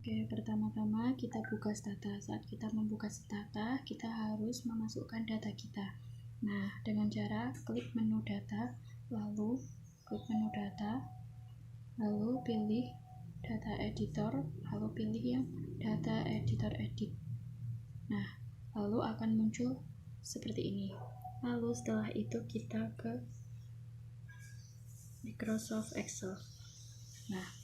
Oke, pertama-tama kita buka stata. Saat kita membuka stata, kita harus memasukkan data kita. Nah, dengan cara klik menu data, lalu klik menu data, lalu pilih data editor, lalu pilih yang data editor edit. Nah, lalu akan muncul seperti ini. Lalu setelah itu kita ke Microsoft Excel. Nah,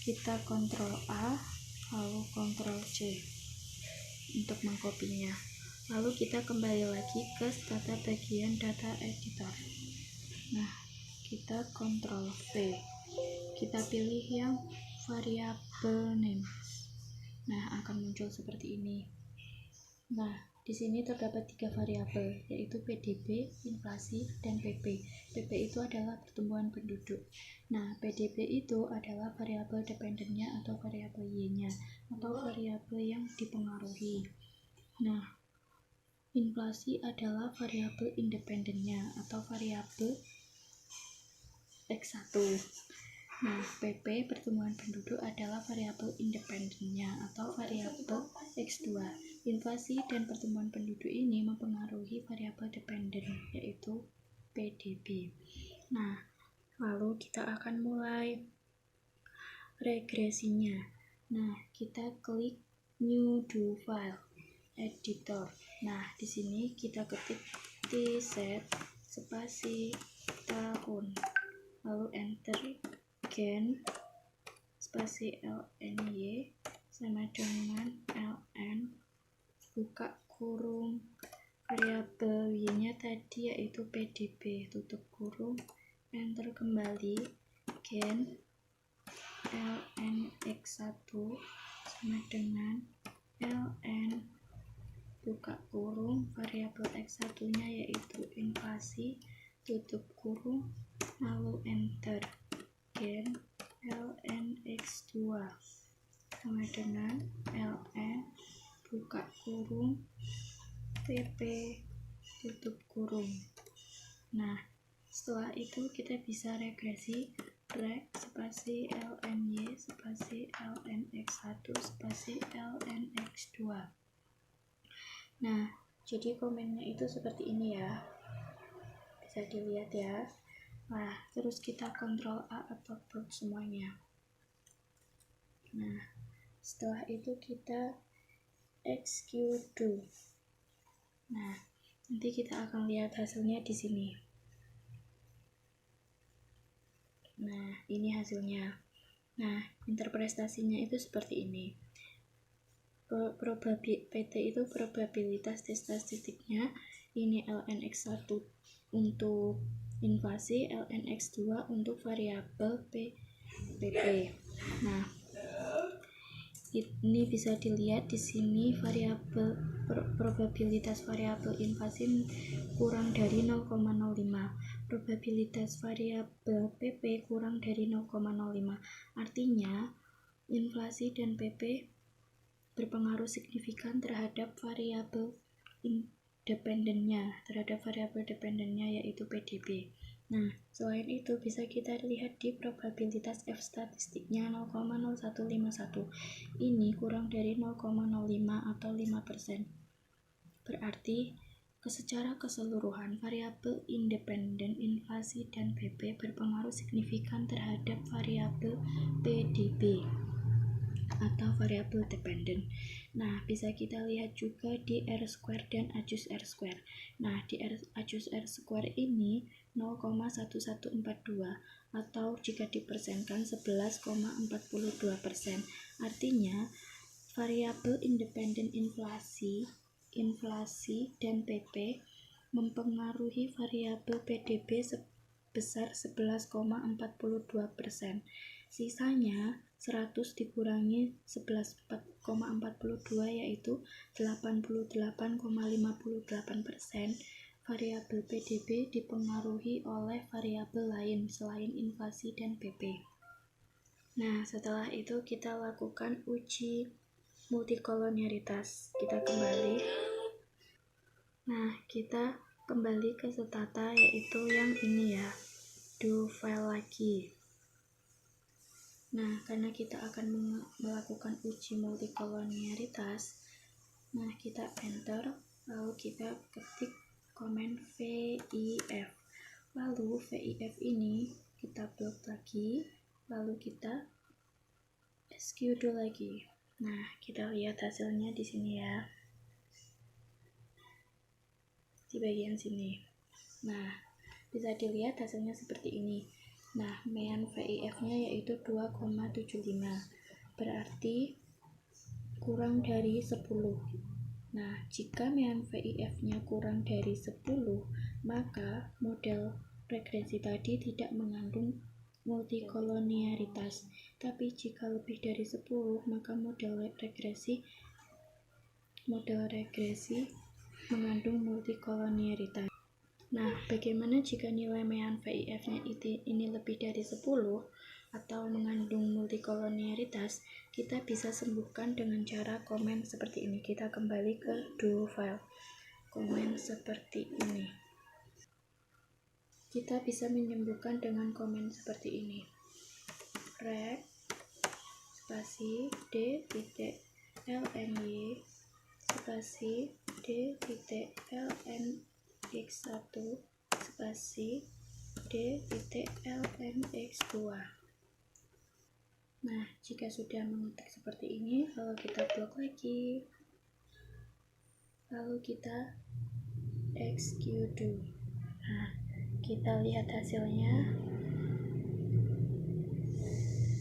kita Ctrl A lalu Ctrl C untuk mengkopinya. Lalu kita kembali lagi ke stata bagian data editor. Nah, kita Ctrl V, kita pilih yang variable name. Nah, akan muncul seperti ini. Nah, di sini terdapat 3 variabel, yaitu PDB, inflasi, dan PP. PP itu adalah pertumbuhan penduduk. Nah, PDB itu adalah variabel dependennya atau variabel Y-nya, atau variabel yang dipengaruhi. Nah, inflasi adalah variabel independennya atau variabel X1. Nah, PP pertumbuhan penduduk adalah variabel independennya atau variabel X2. Inflasi dan pertumbuhan penduduk ini mempengaruhi variabel dependen, yaitu PDB. Nah, lalu kita akan mulai regresinya. Nah, kita klik New Do File Editor. Nah, di sini kita ketik tset spasi tahun, lalu enter, gen spasi lny sama dengan ln buka kurung, variabel y-nya tadi yaitu PDB, tutup kurung, enter kembali, gen ln x1 sama dengan ln buka kurung, variabel x1 nya yaitu inflasi, tutup kurung, lalu enter, gen ln x2 sama dengan ln buka kurung, pp tutup kurung. Nah, setelah itu kita bisa regresi reg spasi lny spasi ln x1 spasi ln x2. Nah, jadi komennya itu seperti ini ya, bisa dilihat ya. Nah, terus kita Ctrl A atau upload semuanya. Nah, setelah itu kita execute. Nah, nanti kita akan lihat hasilnya di sini. Nah, ini hasilnya. Nah, interpretasinya itu seperti ini. PT itu probabilitas statistiknya, ini ln x1 untuk inflasi, ln x2 untuk variabel PP. Nah, ini bisa dilihat di sini variabel probabilitas variabel inflasi kurang dari 0,05, probabilitas variabel PP kurang dari 0,05. Artinya inflasi dan PP berpengaruh signifikan terhadap variabel dependennya yaitu PDB. Nah, selain itu bisa kita lihat di probabilitas F statistiknya 0,0151. Ini kurang dari 0,05 atau 5%. Berarti secara keseluruhan variabel independen inflasi dan PP berpengaruh signifikan terhadap variabel PDB atau variabel dependen. Nah, bisa kita lihat juga di R-square dan adjust R-square. Nah, di adjust R-square ini 0,1142 atau jika dipersenkan 11,42%. Artinya, variabel independen inflasi dan PP mempengaruhi variabel PDB sebesar 11,42%. Sisanya 100 dikurangi 11,42 yaitu 88,58%. Variabel PDB dipengaruhi oleh variabel lain selain inflasi dan PP. Nah, setelah itu kita lakukan uji multikolonialitas. Kita kembali. Nah, kita kembali ke stata yaitu yang ini ya. Do file lagi. Nah, karena kita akan melakukan uji multikolonialitas, nah kita enter, lalu kita ketik komen VIF. Lalu VIF ini kita blok lagi, lalu kita execute lagi. Nah, kita lihat hasilnya di sini ya. Di bagian sini. Nah, bisa dilihat hasilnya seperti ini. Nah, mean VIF-nya yaitu 2,75. Berarti kurang dari 10. Nah, jika mean VIF-nya kurang dari 10, maka model regresi tadi tidak mengandung multikolonialitas. Tapi jika lebih dari 10, maka model regresi mengandung multikolonialitas. Nah, bagaimana jika nilai mean VIF-nya ini lebih dari 10 atau mengandung multikolonialitas? Kita bisa sembuhkan dengan cara komen seperti ini. Kita kembali ke do file. Komen seperti ini. Kita bisa menyembuhkan dengan komen seperti ini. Reg spasi d.lny spasi d.lnx1 spasi d.lnx2. Nah, jika sudah mengetik seperti ini, lalu kita blok lagi, lalu kita execute. Nah, kita lihat hasilnya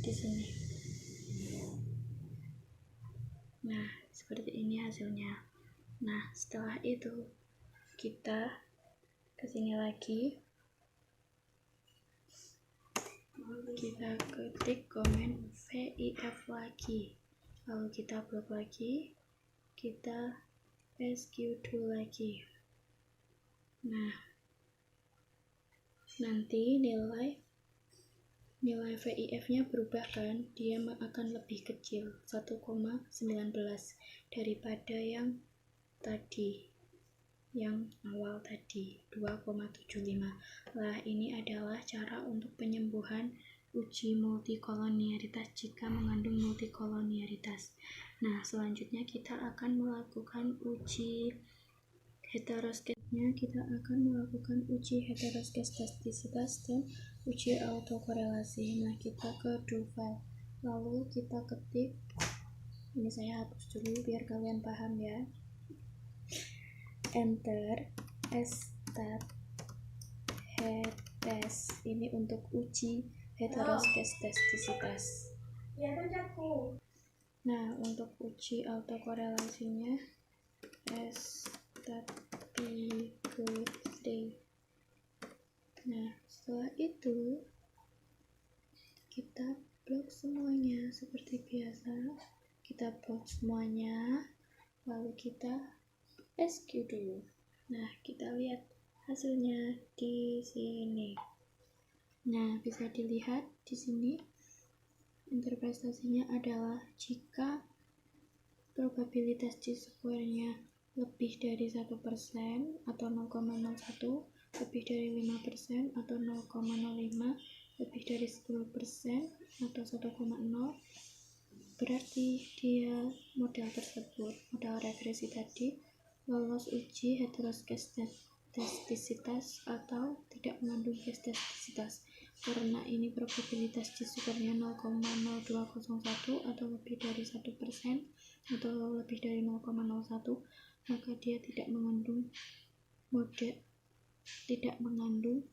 di sini. Nah, seperti ini hasilnya. Nah, setelah itu kita kesini lagi, kita ketik komen VIF lagi, lalu kita blok lagi, kita execute lagi. Nah, nanti nilai VIF-nya berubah kan, dia akan lebih kecil 1,19 daripada yang tadi, yang awal tadi 2,75. Nah, ini adalah cara untuk penyembuhan uji multikolonialitas jika mengandung multikolonialitas. Nah, selanjutnya kita akan melakukan uji heteroskesnya. Kita akan melakukan uji heteroskestastisitas dan uji autokorelasi. Nah, kita ke do file, lalu kita ketik, ini saya hapus dulu biar kalian paham ya. Enter stat hetes, ini untuk uji heteroskestastisitas. Nah, untuk uji autokorelasinya stat p3. Nah, setelah itu kita blok semuanya seperti biasa. Kita blok semuanya, lalu kita execute dulu. Nah, kita lihat hasilnya di sini. Nah, bisa dilihat di sini interpretasinya adalah jika probabilitas chi-square-nya lebih dari 1% atau 0,01, lebih dari 5% atau 0,05, lebih dari 10% atau 1,0, berarti dia model tersebut, model regresi tadi, lolos uji heteroskestastisitas atau tidak mengandung skestastisitas. Karena ini probabilitas chi-square-nya 0,0201 atau lebih dari 1% atau lebih dari 0,01, maka dia tidak mengandung tidak mengandung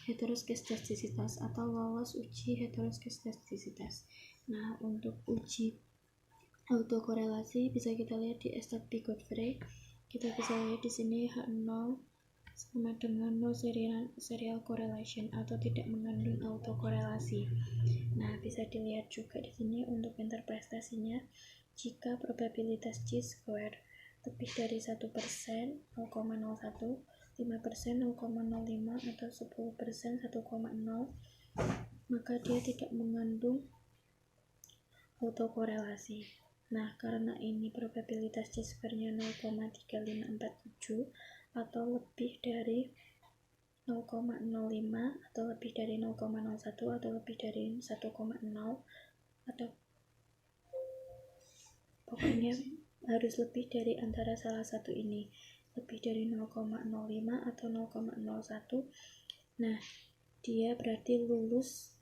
heteroskestastisitas atau lolos uji heteroskestastisitas. Nah, untuk uji autokorelasi bisa kita lihat di Estabile-Godfrey. Kita bisa lihat di sini H0 sama dengan no serial correlation atau tidak mengandung autokorelasi. Nah, bisa dilihat juga di sini untuk interpretasinya, jika probabilitas chi-square lebih dari 1%, 0,01, 5%, 0,05, atau 10%, 1,0, maka dia tidak mengandung autokorelasi. Nah, karena ini probabilitas chi-square-nya 0,3547 atau lebih dari 0,05 atau lebih dari 0,01 atau lebih dari 1,0 atau pokoknya harus lebih dari antara salah satu ini, lebih dari 0,05 atau 0,01. Nah, dia berarti lulus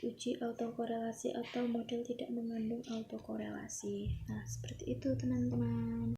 uji autokorelasi atau model tidak mengandung autokorelasi. Nah, seperti itu teman-teman.